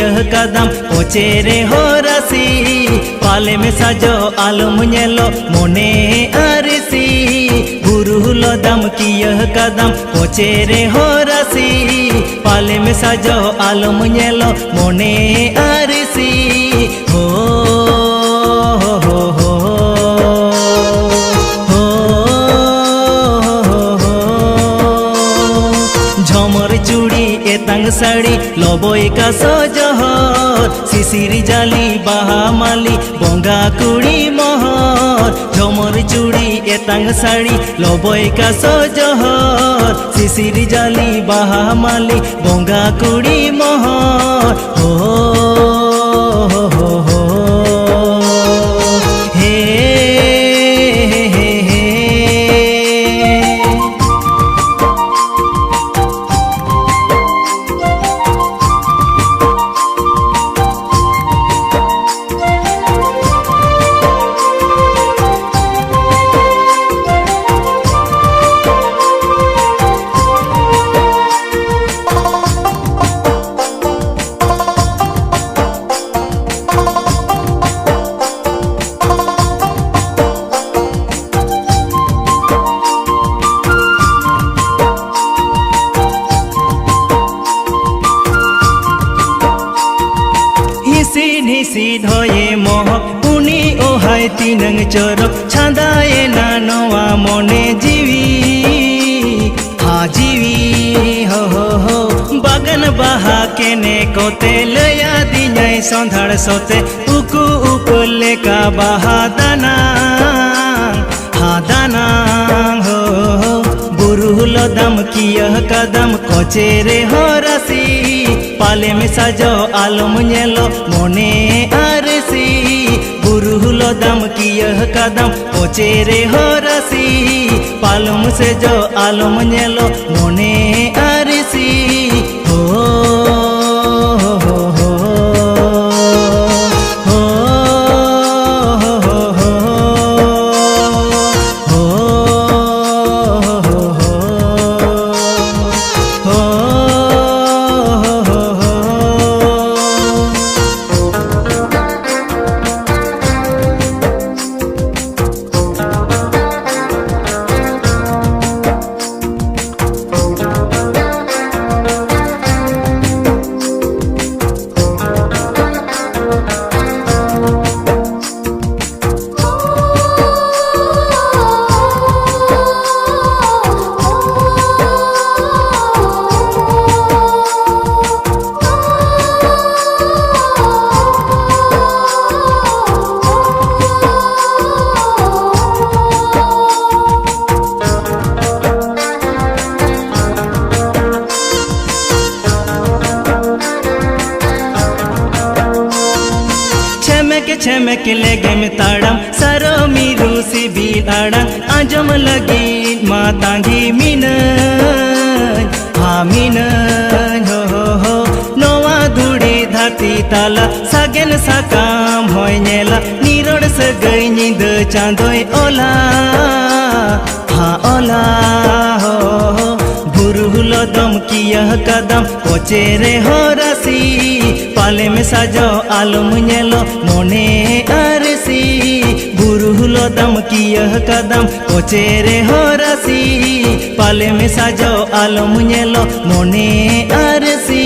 किया कदम ओचेरे हो रसी पाले में साजो आलम नेलो मोने आरसी गुरुलो दम किया कदम ओचेरे हो रसी पाले में साजो आलम नेलो मोने आरसी हो झमर चूड़ी एतंग साड़ी लबई का सजहर शिशिरी जाली बाहा माली बंगा कुड़ी महर झमर चूड़ी एतंग साड़ी लबई का सजहर शिशिरी जाली बाहा माली बंगा कुड़ी महर हो निसी धोये मोह उनी ओहाय तीनंग चोरक छांदाए नानोआ मोने जीवी हा जीवी हो बगन बहा केने कोते लया दिनाय संधाड़ सोते उकु उपले का बहा दाना हा दाना हो गुरुलो दम किया कदम कोचेरे हो रसी पाले में साजो आलम नेलो मोने आरसी गुरुलो दम किया कदम ओचेरे हो रसी पालम से जो आलम नेलो मोने आरसी हो छमक लगे में ताड़म सरो मीरू सी भी आड़म आजम लगी मातांगी मीन हा मीन हो नोवा धुड़ी धाती ताला सागेन साकाम होय नेला निरोड़ सगई नींद चांदोय ओला हा ओला हो गुरुलो दम किया कदम ओचेरे हो रसी पाले में साजो आलम नेलो मोने आरसी गुरुलो दम किया कदम ओचेरे हो रसी पाले में साजो आलम नेलो मोने आरसी